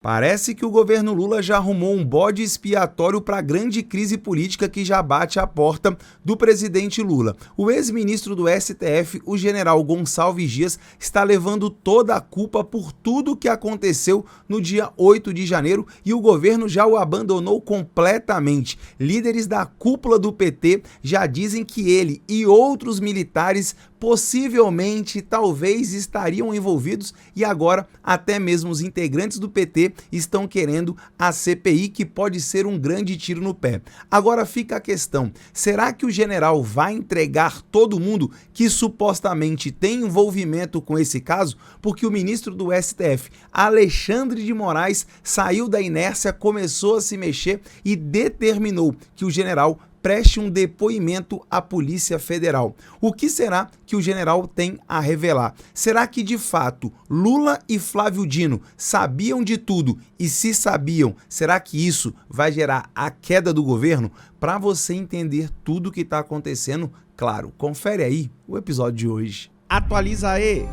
Parece que o governo Lula já arrumou um bode expiatório para a grande crise política que já bate à porta do presidente Lula. O ex-ministro do STF, o general Gonçalves Dias, está levando toda a culpa por tudo o que aconteceu no dia 8 de janeiro e o governo já o abandonou completamente. Líderes da cúpula do PT já dizem que ele e outros militares possivelmente, talvez, estariam envolvidos e agora até mesmo os integrantes do PT estão querendo a CPI, que pode ser um grande tiro no pé. Agora fica a questão, será que o general vai entregar todo mundo que supostamente tem envolvimento com esse caso? Porque o ministro do STF, Alexandre de Moraes, saiu da inércia, começou a se mexer e determinou que o general preste um depoimento à Polícia Federal. O que será que o general tem a revelar? Será que, de fato, Lula e Flávio Dino sabiam de tudo? E se sabiam, será que isso vai gerar a queda do governo? Para você entender tudo o que está acontecendo, claro, confere aí o episódio de hoje. Atualiza aí!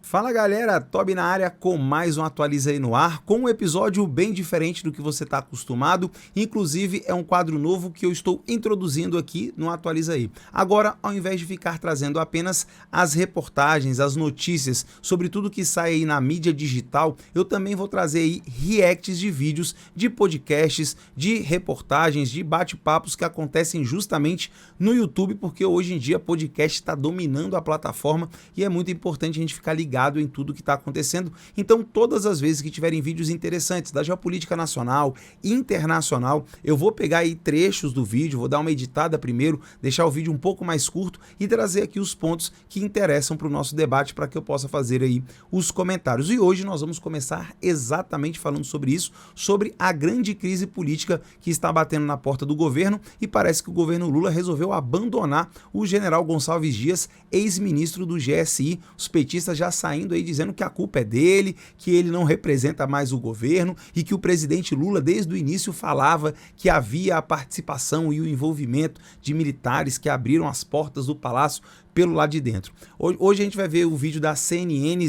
Fala galera, Toby na área com mais um Atualiza aí no ar, com um episódio bem diferente do que você está acostumado, inclusive é um quadro novo que eu estou introduzindo aqui no Atualiza aí. Agora, ao invés de ficar trazendo apenas as reportagens, as notícias sobre tudo que sai aí na mídia digital, eu também vou trazer aí reacts de vídeos, de podcasts, de reportagens, de bate-papos que acontecem justamente no YouTube, porque hoje em dia podcast está dominando a plataforma e é muito importante a gente ficar ligado em tudo que está acontecendo. Então, todas as vezes que tiverem vídeos interessantes da geopolítica nacional, internacional, eu vou pegar aí trechos do vídeo, vou dar uma editada primeiro, deixar o vídeo um pouco mais curto e trazer aqui os pontos que interessam para o nosso debate para que eu possa fazer aí os comentários. E hoje nós vamos começar exatamente falando sobre isso, sobre a grande crise política que está batendo na porta do governo e parece que o governo Lula resolveu abandonar o general Gonçalves Dias, ex-ministro do GSI. Os petistas já saindo aí dizendo que a culpa é dele, que ele não representa mais o governo e que o presidente Lula desde o início falava que havia a participação e o envolvimento de militares que abriram as portas do palácio pelo lado de dentro. Hoje a gente vai ver o vídeo da CNN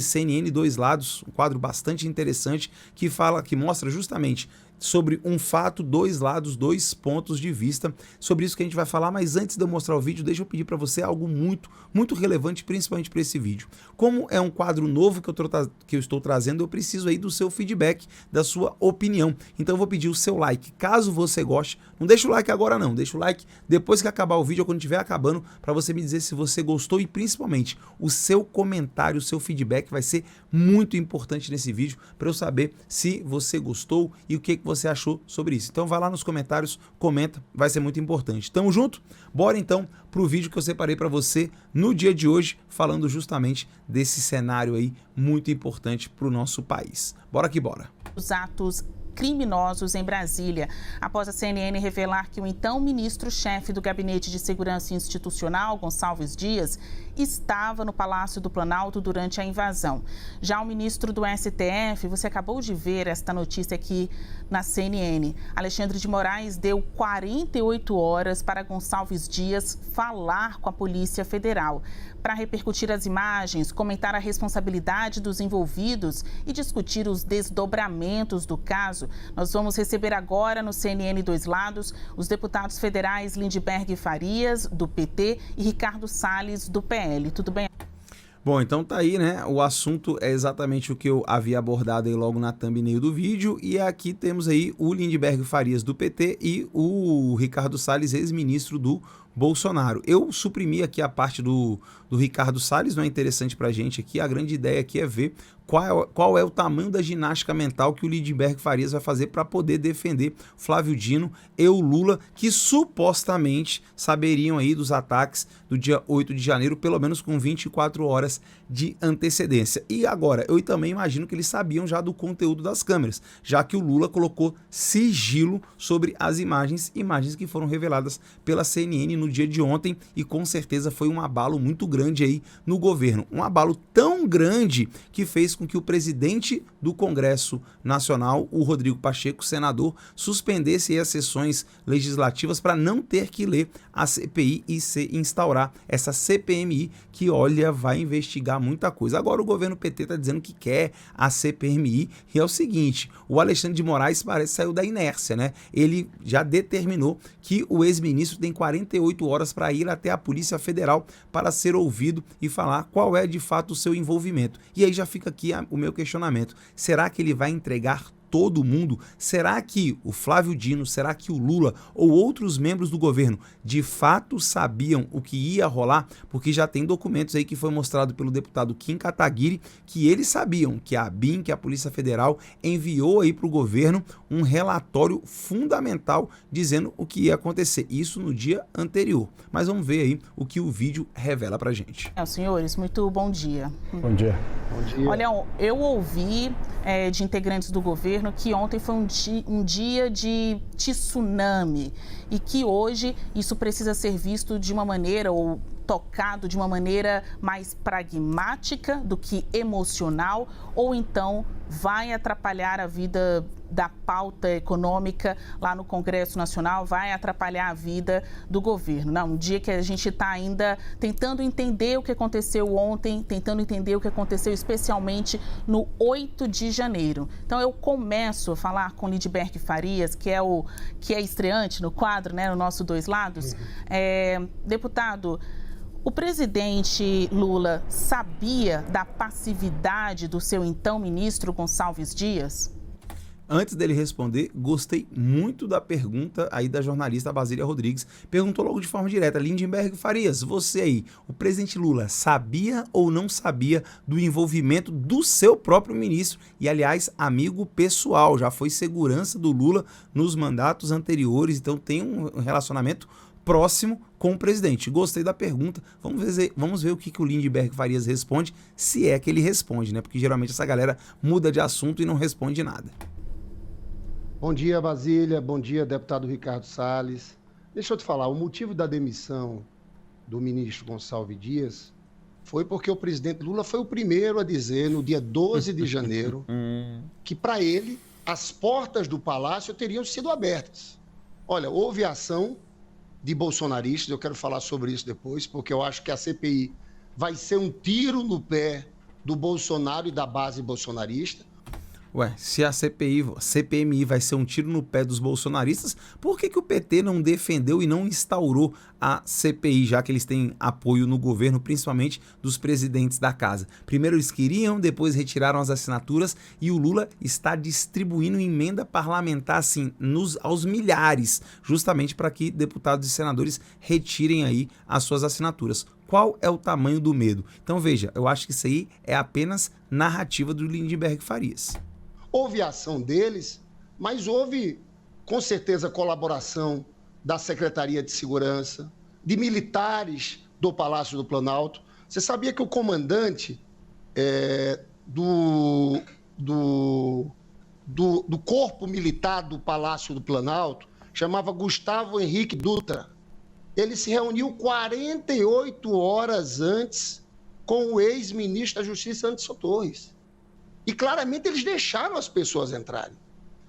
Dois Lados, um quadro bastante interessante que mostra justamente sobre um fato, dois lados, dois pontos de vista, sobre isso que a gente vai falar, mas antes de eu mostrar o vídeo, deixa eu pedir para você algo muito relevante, principalmente para esse vídeo. Como é um quadro novo que eu estou trazendo, eu preciso aí do seu feedback, da sua opinião. Então eu vou pedir o seu like, caso você goste. Não deixa o like agora não, deixa o like depois que acabar o vídeo ou quando estiver acabando, para você me dizer se você gostou e principalmente o seu comentário, o seu feedback vai ser muito importante nesse vídeo, para eu saber se você gostou e o que você achou sobre isso. Então vai lá nos comentários, comenta, vai ser muito importante. Tamo junto? Bora então pro vídeo que eu separei para você no dia de hoje, falando justamente desse cenário aí muito importante pro nosso país. Bora que bora! Os atos criminosos em Brasília, após a CNN revelar que o então ministro-chefe do Gabinete de Segurança Institucional, Gonçalves Dias, estava no Palácio do Planalto durante a invasão. Já o ministro do STF, você acabou de ver esta notícia aqui na CNN. Alexandre de Moraes deu 48 horas para Gonçalves Dias falar com a Polícia Federal, para repercutir as imagens, comentar a responsabilidade dos envolvidos e discutir os desdobramentos do caso. Nós vamos receber agora no CNN Dois Lados os deputados federais Lindbergh Farias, do PT, e Ricardo Salles, do PL. Tudo bem? Bom, então tá aí, né? O assunto é exatamente o que eu havia abordado aí logo na thumbnail do vídeo e aqui temos aí o Lindbergh Farias do PT e o Ricardo Salles, ex-ministro do Bolsonaro. Eu suprimi aqui a parte do Ricardo Salles, não é interessante pra gente aqui, a grande ideia aqui é ver qual é o tamanho da ginástica mental que o Lindbergh Farias vai fazer para poder defender Flávio Dino e o Lula, que supostamente saberiam aí dos ataques do dia 8 de janeiro, pelo menos com 24 horas de antecedência. E agora, eu também imagino que eles sabiam já do conteúdo das câmeras, já que o Lula colocou sigilo sobre as imagens que foram reveladas pela CNN no no dia de ontem e com certeza foi um abalo muito grande aí no governo. Um abalo tão grande que fez com que o presidente do Congresso Nacional, o Rodrigo Pacheco, senador, suspendesse as sessões legislativas para não ter que ler a CPI e se instaurar essa CPMI que, olha, vai investigar muita coisa. Agora o governo PT está dizendo que quer a CPMI e é o seguinte, o Alexandre de Moraes parece que saiu da inércia, né? Ele já determinou que o ex-ministro tem 48 horas para ir até a Polícia Federal para ser ouvido e falar qual é de fato o seu envolvimento. E aí já fica aqui o meu questionamento. Será que ele vai entregar todo mundo? Será que o Flávio Dino, será que o Lula ou outros membros do governo de fato sabiam o que ia rolar? Porque já tem documentos aí que foi mostrado pelo deputado Kim Kataguiri que eles sabiam que a ABIN, que a Polícia Federal, enviou aí para o governo um relatório fundamental dizendo o que ia acontecer. Isso no dia anterior. Mas vamos ver aí o que o vídeo revela pra gente. Senhores, muito bom dia. Bom dia. Bom dia. Olha, eu ouvi de integrantes do governo que ontem foi um dia de tsunami e que hoje isso precisa ser visto de uma maneira ou tocado de uma maneira mais pragmática do que emocional, ou então vai atrapalhar a vida da pauta econômica lá no Congresso Nacional, vai atrapalhar a vida do governo. Não, um dia que a gente está ainda tentando entender o que aconteceu ontem, tentando entender o que aconteceu especialmente no 8 de janeiro. Então eu começo a falar com Lidberg Farias, que é estreante no quadro, né, no nosso Dois Lados. Deputado, o presidente Lula sabia da passividade do seu então ministro Gonçalves Dias? Antes dele responder, gostei muito da pergunta aí da jornalista Basília Rodrigues. Perguntou logo de forma direta, Lindenberg Farias, você aí, o presidente Lula sabia ou não sabia do envolvimento do seu próprio ministro? E, aliás, amigo pessoal, já foi segurança do Lula nos mandatos anteriores, então tem um relacionamento próximo com o presidente. Gostei da pergunta. Vamos ver o que o Lindenberg Farias responde, se é que ele responde, né? Porque geralmente essa galera muda de assunto e não responde nada. Bom dia, Basília. Bom dia, deputado Ricardo Salles. Deixa eu te falar, o motivo da demissão do ministro Gonçalves Dias foi porque o presidente Lula foi o primeiro a dizer, no dia 12 de janeiro, que para ele as portas do palácio teriam sido abertas. Olha, houve ação de bolsonaristas, eu quero falar sobre isso depois, porque eu acho que a CPI vai ser um tiro no pé do Bolsonaro e da base bolsonarista. Ué, se a CPMI vai ser um tiro no pé dos bolsonaristas, por que o PT não defendeu e não instaurou a CPI, já que eles têm apoio no governo, principalmente dos presidentes da casa? Primeiro eles queriam, depois retiraram as assinaturas e o Lula está distribuindo emenda parlamentar assim, aos milhares, justamente para que deputados e senadores retirem aí as suas assinaturas. Qual é o tamanho do medo? Então veja, eu acho que isso aí é apenas narrativa do Lindenberg Farias. Houve ação deles, mas houve, com certeza, colaboração da Secretaria de Segurança, de militares do Palácio do Planalto. Você sabia que o comandante do Corpo Militar do Palácio do Planalto chamava Gustavo Henrique Dutra. Ele se reuniu 48 horas antes com o ex-ministro da Justiça, Anderson Torres. E claramente eles deixaram as pessoas entrarem.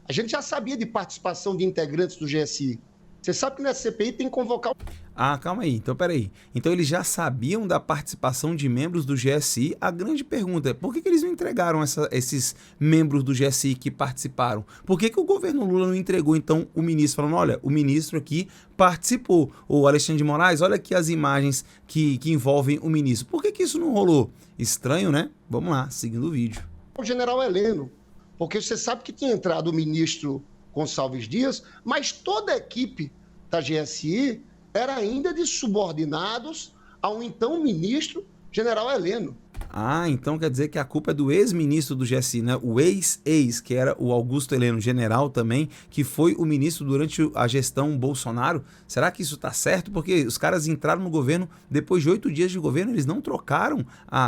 A gente já sabia de participação de integrantes do GSI. Você sabe que na CPI tem que convocar... Ah, calma aí. Então, peraí. Então, eles já sabiam da participação de membros do GSI. A grande pergunta é, por que eles não entregaram esses membros do GSI que participaram? Por que o governo Lula não entregou, então, o ministro? Falando, olha, o ministro aqui participou. O Alexandre de Moraes, olha aqui as imagens que envolvem o ministro. Por que isso não rolou? Estranho, né? Vamos lá, seguindo o vídeo. O general Heleno, porque você sabe que tinha entrado o ministro Gonçalves Dias, mas toda a equipe da GSI era ainda de subordinados ao então ministro general Heleno. Ah, então quer dizer que a culpa é do ex-ministro do GSI, né? O ex, que era o Augusto Heleno, general também, que foi o ministro durante a gestão Bolsonaro. Será que isso tá certo? Porque os caras entraram no governo, depois de 8 dias de governo, eles não trocaram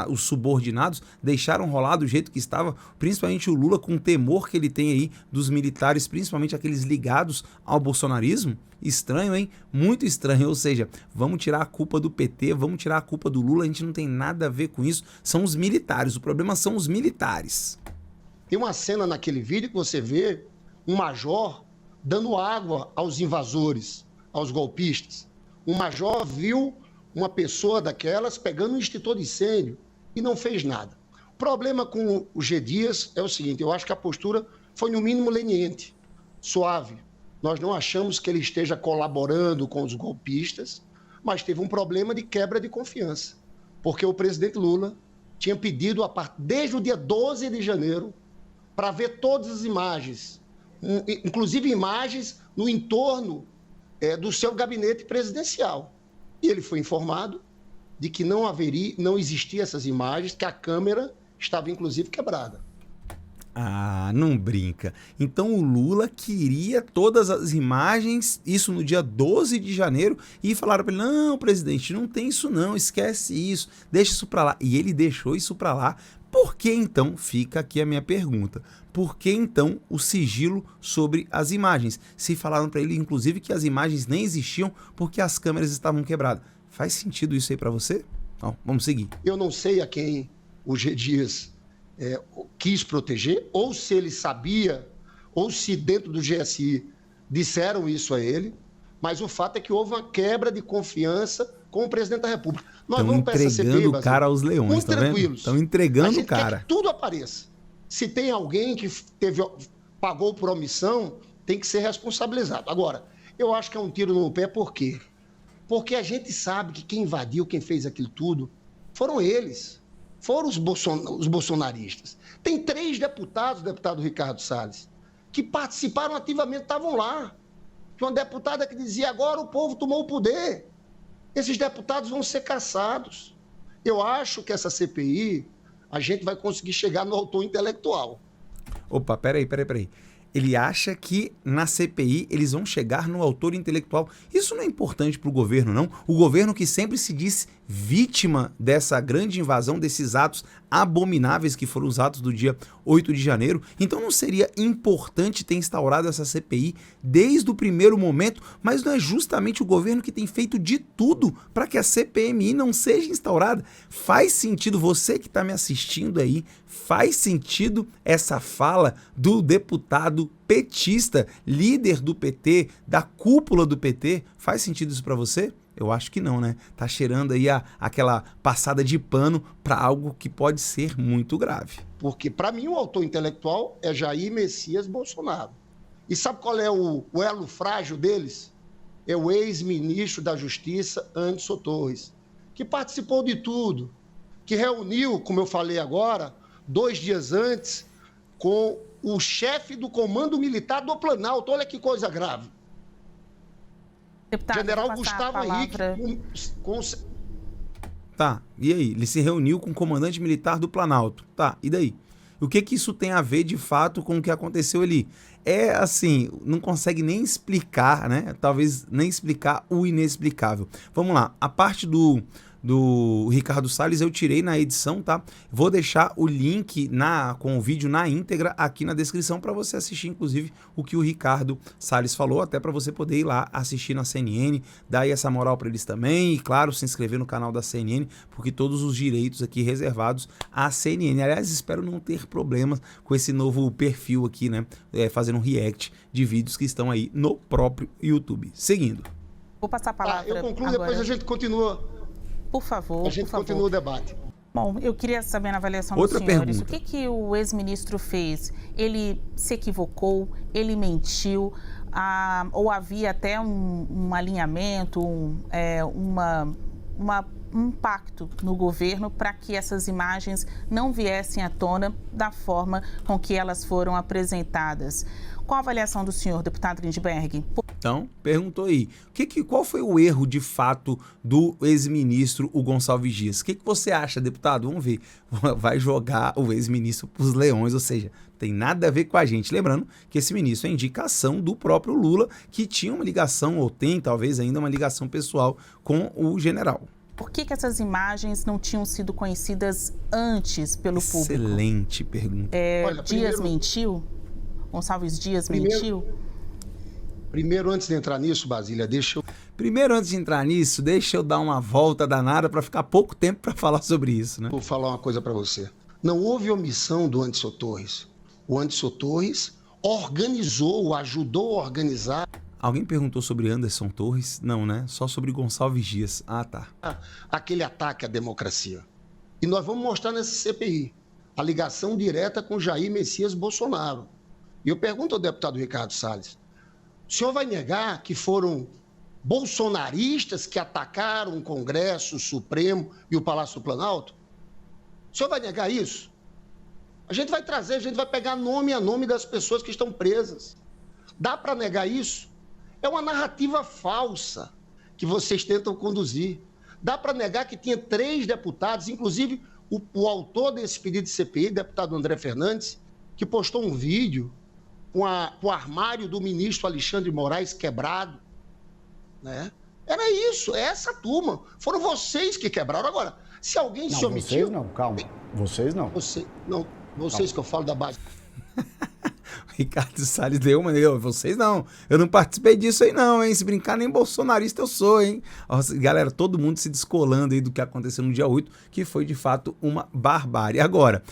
os subordinados, deixaram rolar do jeito que estava, principalmente o Lula, com o temor que ele tem aí dos militares, principalmente aqueles ligados ao bolsonarismo. estranho, hein? Muito estranho. Ou seja, vamos tirar a culpa do PT, vamos tirar a culpa do Lula, a gente não tem nada a ver com isso. São os militares, o problema são os militares. Tem uma cena naquele vídeo que você vê um major dando água aos invasores, aos golpistas. Um major viu uma pessoa daquelas pegando um extintor de incêndio e não fez nada. O problema com o G. Dias é o seguinte, eu acho que a postura foi no mínimo leniente, suave. Nós não achamos que ele esteja colaborando com os golpistas, mas teve um problema de quebra de confiança, porque o presidente Lula tinha pedido, desde o dia 12 de janeiro, para ver todas as imagens, inclusive imagens no entorno do seu gabinete presidencial. E ele foi informado de que não existiam essas imagens, que a câmera estava inclusive quebrada. Ah, não brinca. Então o Lula queria todas as imagens, isso no dia 12 de janeiro, e falaram para ele, não, presidente, não tem isso não, esquece isso, deixa isso para lá. E ele deixou isso para lá. Por que então, fica aqui a minha pergunta, por que então o sigilo sobre as imagens? Se falaram para ele, inclusive, que as imagens nem existiam porque as câmeras estavam quebradas. Faz sentido isso aí para você? Não, vamos seguir. Eu não sei a quem o G. Dias quis proteger, ou se ele sabia, ou se dentro do GSI disseram isso a ele, mas o fato é que houve uma quebra de confiança com o presidente da República. Nós vamos para essa CPI, entregando o cara aos leões, muito tá tranquilos. vendo? Estão entregando o cara. Quer que tudo apareça. Se tem alguém que pagou por omissão, tem que ser responsabilizado. Agora, eu acho que é um tiro no pé, por quê? Porque a gente sabe que quem invadiu, quem fez aquilo tudo, foram eles. Foram os bolsonaristas. Tem 3 deputados, o deputado Ricardo Salles, que participaram ativamente, estavam lá. Tinha uma deputada que dizia, agora o povo tomou o poder. Esses deputados vão ser caçados. Eu acho que essa CPI, a gente vai conseguir chegar no autor intelectual. Opa, peraí. Ele acha que na CPI eles vão chegar no autor intelectual. Isso não é importante para o governo, não. O governo que sempre se disse vítima dessa grande invasão, desses atos abomináveis que foram os atos do dia 8 de janeiro. Então não seria importante ter instaurado essa CPI desde o primeiro momento, mas não é justamente o governo que tem feito de tudo para que a CPMI não seja instaurada? Faz sentido, você que está me assistindo aí, faz sentido essa fala do deputado petista, líder do PT, da cúpula do PT? Faz sentido isso para você? Eu acho que não, né? Tá cheirando aí aquela passada de pano para algo que pode ser muito grave. Porque, para mim, o autor intelectual é Jair Messias Bolsonaro. E sabe qual é o elo frágil deles? É o ex-ministro da Justiça, Anderson Torres, que participou de tudo, que reuniu, como eu falei agora, 2 dias antes, com o chefe do Comando Militar do Planalto. Olha que coisa grave. Deputado, General Gustavo Henrique. Tá, e aí? Ele se reuniu com o comandante militar do Planalto. Tá, e daí? O que isso tem a ver, de fato, com o que aconteceu ali? É assim, não consegue nem explicar, né? Talvez nem explicar o inexplicável. Vamos lá, a parte do Ricardo Salles eu tirei na edição, tá? Vou deixar o link com o vídeo na íntegra aqui na descrição para você assistir, inclusive, o que o Ricardo Salles falou, até para você poder ir lá assistir na CNN, dar aí essa moral para eles também, e claro, se inscrever no canal da CNN, porque todos os direitos aqui reservados à CNN. Aliás, espero não ter problemas com esse novo perfil aqui, né? Fazendo um react de vídeos que estão aí no próprio YouTube. Seguindo. Vou passar a palavra eu concluo, agora. depois a gente continua. Por favor, a gente continua o debate. Bom, eu queria saber na avaliação Outra dos senhores, pergunta. o que o ex-ministro fez? Ele se equivocou? Ele mentiu? Ou havia até um alinhamento, um pacto no governo para que essas imagens não viessem à tona da forma com que elas foram apresentadas? Qual a avaliação do senhor, deputado Lindbergh? Então, perguntou aí, qual foi o erro de fato do ex-ministro o Gonçalves Dias? O que você acha, deputado? Vamos ver. Vai jogar o ex-ministro para os leões, ou seja, tem nada a ver com a gente. Lembrando que esse ministro é indicação do próprio Lula, que tinha uma ligação, ou tem talvez ainda uma ligação pessoal com o general. Por que essas imagens não tinham sido conhecidas antes pelo público? Excelente pergunta. Dias mentiu? Gonçalves Dias mentiu? Primeiro, antes de entrar nisso, Basília, Primeiro, antes de entrar nisso, deixa eu dar uma volta danada para ficar pouco tempo para falar sobre isso, né? Vou falar uma coisa para você. Não houve omissão do Anderson Torres. O Anderson Torres organizou, ajudou a organizar. Alguém perguntou sobre Anderson Torres? Não, né? Só sobre Gonçalves Dias. Ah, tá. Aquele ataque à democracia. E nós vamos mostrar nessa CPI a ligação direta com Jair Messias Bolsonaro. E eu pergunto ao deputado Ricardo Salles, o senhor vai negar que foram bolsonaristas que atacaram o Congresso, o Supremo e o Palácio do Planalto? O senhor vai negar isso? A gente vai trazer, a gente vai pegar nome a nome das pessoas que estão presas. Dá para negar isso? É uma narrativa falsa que vocês tentam conduzir. Dá para negar que tinha 3 deputados, inclusive o autor desse pedido de CPI, deputado André Fernandes, que postou um vídeo com o armário do ministro Alexandre de Moraes quebrado, né? Era isso, é essa turma. Foram vocês que quebraram. Agora, se alguém se omitiu... Vocês não, calma. Vocês não. Vocês Calma. que eu falo da base... Ricardo Salles deu uma... Vocês não. Eu não participei disso aí não, hein? Se brincar, nem bolsonarista eu sou, hein? Galera, todo mundo se descolando aí do que aconteceu no dia 8, que foi, de fato, uma barbárie. Agora,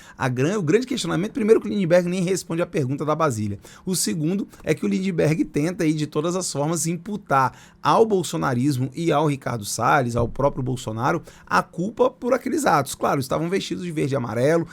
o grande questionamento, primeiro que o Lindbergh nem responde a pergunta da Basília. O segundo é que o Lindbergh tenta aí, de todas as formas, imputar ao bolsonarismo e ao Ricardo Salles, ao próprio Bolsonaro, a culpa por aqueles atos. Claro, estavam vestidos de verde e amarelo.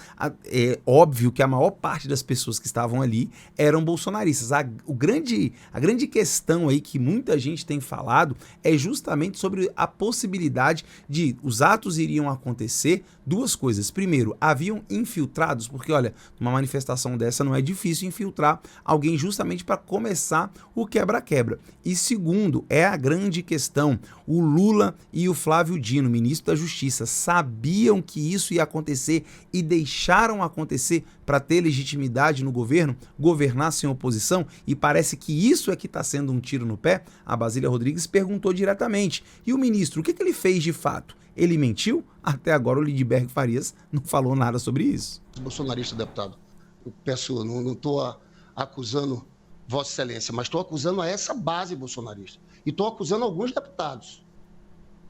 É óbvio que a maior parte das pessoas que estavam ali eram bolsonaristas. A grande questão aí que muita gente tem falado é justamente sobre a possibilidade de os atos iriam acontecer. Duas coisas. Primeiro, haviam infiltrados, porque olha, numa manifestação dessa não é difícil infiltrar alguém justamente para começar o quebra-quebra. E segundo, é a grande questão, o Lula e o Flávio Dino, ministro da Justiça, sabiam que isso ia acontecer e deixaram acontecer para ter legitimidade no governo, governar sem oposição, e parece que isso é que está sendo um tiro no pé. A Basília Rodrigues perguntou diretamente. E o ministro, o que ele fez de fato? Ele mentiu? Até agora o Lindbergh Farias não falou nada sobre isso. Bolsonarista, deputado, eu peço, não estou acusando Vossa Excelência, mas estou acusando a essa base bolsonarista. E estou acusando alguns deputados,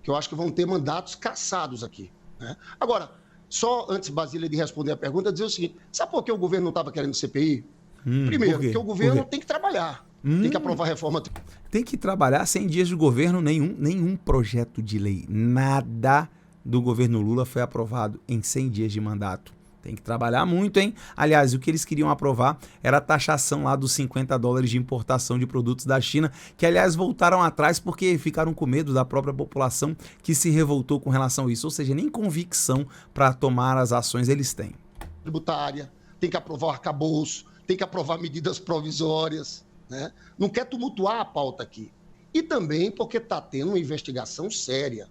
que eu acho que vão ter mandatos cassados aqui, né? Agora, só antes, Basília, de responder a pergunta, dizer o seguinte: sabe por que o governo não estava querendo CPI? Primeiro, porque o governo tem que trabalhar, tem que aprovar a reforma. Tem que trabalhar 100 dias de governo, nenhum projeto de lei, nada do governo Lula foi aprovado em 100 dias de mandato. Tem que trabalhar muito, hein? Aliás, o que eles queriam aprovar era a taxação lá dos $50 de importação de produtos da China, que aliás voltaram atrás porque ficaram com medo da própria população que se revoltou com relação a isso. Ou seja, nem convicção para tomar as ações eles têm. Tributária, tem que aprovar o arcabouço, tem que aprovar medidas provisórias, né? Não quer tumultuar a pauta aqui. E também porque está tendo uma investigação séria.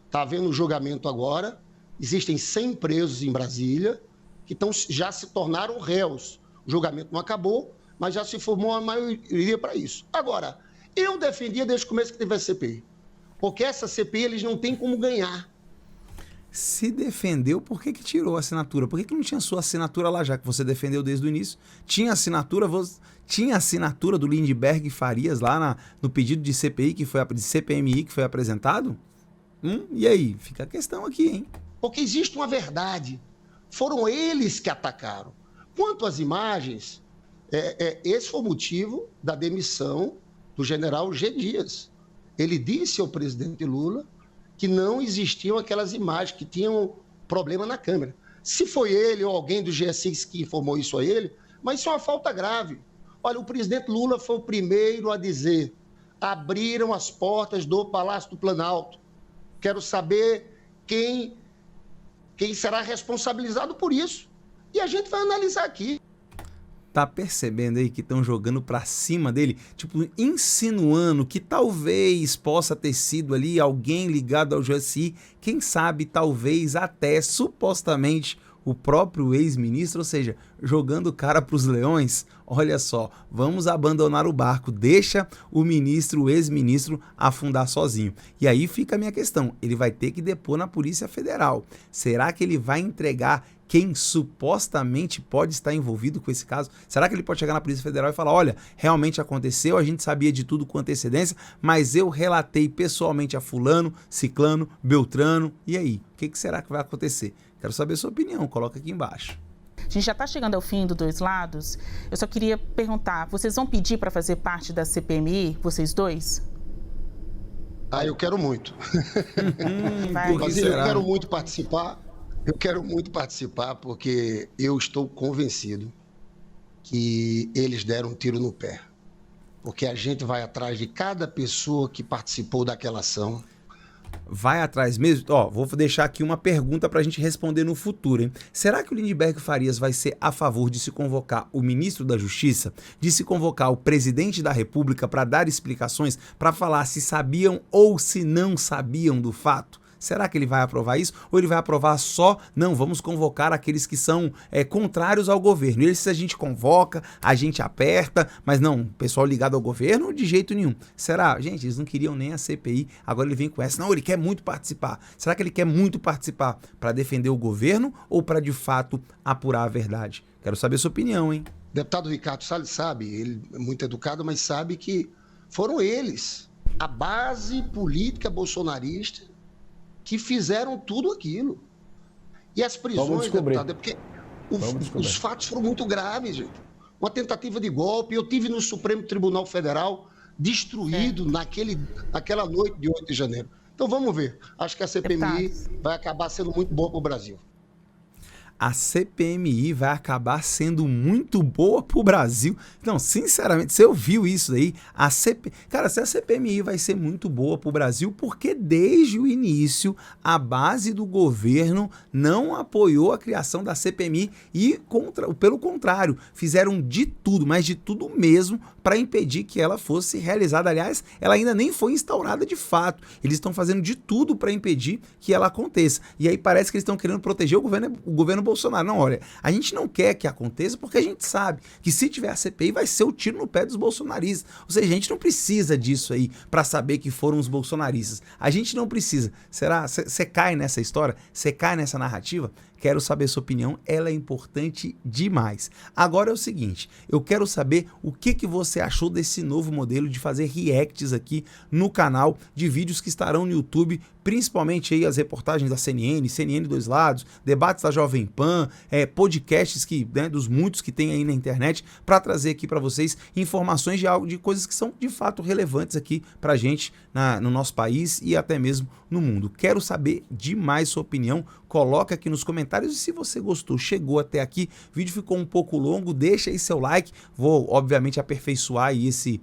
Está havendo um julgamento agora, existem 100 presos em Brasília, que já se tornaram réus. O julgamento não acabou, mas já se formou a maioria para isso. Agora, eu defendia desde o começo que teve a CPI, porque essa CPI eles não têm como ganhar. Se defendeu, por que tirou a assinatura? Por que não tinha sua assinatura lá, já que você defendeu desde o início? Tinha assinatura do Lindbergh Farias lá no pedido de CPI, de CPMI que foi apresentado? E aí? Fica a questão aqui, hein? Porque existe uma verdade. Foram eles que atacaram. Quanto às imagens, esse foi o motivo da demissão do general G. Dias. Ele disse ao presidente Lula que não existiam aquelas imagens, que tinham problema na câmera. Se foi ele ou alguém do G6 que informou isso a ele, mas isso é uma falta grave. Olha, o presidente Lula foi o primeiro a dizer: abriram as portas do Palácio do Planalto. Quero saber quem será responsabilizado por isso. E a gente vai analisar aqui. Tá percebendo aí que estão jogando pra cima dele? Tipo, insinuando que talvez possa ter sido ali alguém ligado ao GSI. Quem sabe, talvez até, supostamente, o próprio ex-ministro, ou seja, jogando o cara pros leões. Olha só, vamos abandonar o barco, deixa o ex-ministro afundar sozinho. E aí fica a minha questão, ele vai ter que depor na Polícia Federal. Será que ele vai entregar quem supostamente pode estar envolvido com esse caso? Será que ele pode chegar na Polícia Federal e falar, olha, realmente aconteceu, a gente sabia de tudo com antecedência, mas eu relatei pessoalmente a fulano, ciclano, beltrano, e aí? O que será que vai acontecer? Quero saber a sua opinião, coloca aqui embaixo. A gente já está chegando ao fim do Dois Lados. Eu só queria perguntar, vocês vão pedir para fazer parte da CPMI, vocês dois? Eu quero muito. Por que será? Eu quero muito participar. Eu quero muito participar porque eu estou convencido que eles deram um tiro no pé. Porque a gente vai atrás de cada pessoa que participou daquela ação. Vai atrás mesmo? Vou deixar aqui uma pergunta para a gente responder no futuro, hein? Será que o Lindbergh Farias vai ser a favor de se convocar o ministro da Justiça, de se convocar o presidente da República para dar explicações, para falar se sabiam ou se não sabiam do fato? Será que ele vai aprovar isso? Ou ele vai aprovar só, não, vamos convocar aqueles que são contrários ao governo. Eles a gente convoca, a gente aperta, mas não, pessoal ligado ao governo, de jeito nenhum. Será? Gente, eles não queriam nem a CPI, agora ele vem com essa. Não, ele quer muito participar. Será que ele quer muito participar para defender o governo ou para, de fato, apurar a verdade? Quero saber a sua opinião, hein? O deputado Ricardo Salles sabe, ele é muito educado, mas sabe que foram eles, a base política bolsonarista, que fizeram tudo aquilo. E as prisões, deputado, é porque os fatos foram muito graves, gente. Uma tentativa de golpe, eu tive no Supremo Tribunal Federal destruído naquela noite de 8 de janeiro. Então vamos ver. Acho que a CPMI vai acabar sendo muito boa para o Brasil. A CPMI vai acabar sendo muito boa pro Brasil. Não, sinceramente, você ouviu isso aí? Cara, se a CPMI vai ser muito boa pro Brasil, porque desde o início a base do governo não apoiou a criação da CPMI e, pelo contrário, fizeram de tudo, mas de tudo mesmo, para impedir que ela fosse realizada. Aliás, ela ainda nem foi instaurada de fato. Eles estão fazendo de tudo para impedir que ela aconteça. E aí parece que eles estão querendo proteger o governo Bolsonaro. Não, olha, a gente não quer que aconteça porque a gente sabe que se tiver a CPI vai ser o tiro no pé dos bolsonaristas. Ou seja, a gente não precisa disso aí para saber que foram os bolsonaristas. A gente não precisa. Será? Você cai nessa história? Você cai nessa narrativa? Quero saber sua opinião, ela é importante demais. Agora é o seguinte, eu quero saber o que você achou desse novo modelo de fazer reacts aqui no canal, de vídeos que estarão no YouTube, principalmente aí as reportagens da CNN Dois Lados, debates da Jovem Pan, podcasts dos muitos que tem aí na internet, para trazer aqui para vocês informações de coisas que são de fato relevantes aqui pra gente no nosso país e até mesmo no mundo. Quero saber demais sua opinião, coloca aqui nos comentários e se você gostou, chegou até aqui, o vídeo ficou um pouco longo, deixa aí seu like, vou obviamente aperfeiçoar aí esse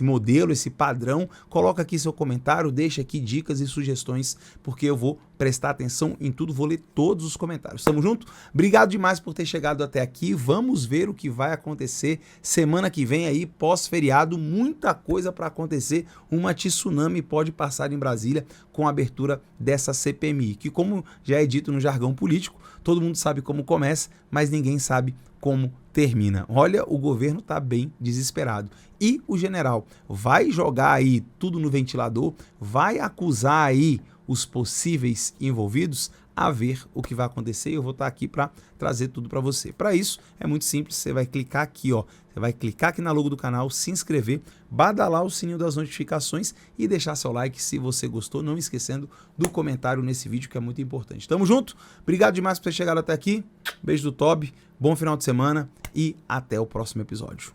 modelo, esse padrão, coloca aqui seu comentário, deixa aqui dicas e sugestões, porque eu vou prestar atenção em tudo, vou ler todos os comentários. Tamo junto? Obrigado demais por ter chegado até aqui, vamos ver o que vai acontecer semana que vem aí, pós-feriado, muita coisa para acontecer, uma tsunami pode passar em Brasília com a abertura dessa CPMI, que como já é dito no jargão político, todo mundo sabe como começa, mas ninguém sabe como termina. Olha, o governo está bem desesperado. E o general vai jogar aí tudo no ventilador, vai acusar aí os possíveis envolvidos, a ver o que vai acontecer. Eu vou estar aqui para trazer tudo para você. Para isso, é muito simples, você vai clicar aqui, ó. Você vai clicar aqui na logo do canal, se inscrever, badalar o sininho das notificações e deixar seu like se você gostou, não esquecendo do comentário nesse vídeo que é muito importante. Tamo junto? Obrigado demais por ter chegado até aqui. Beijo do Toby, bom final de semana e até o próximo episódio.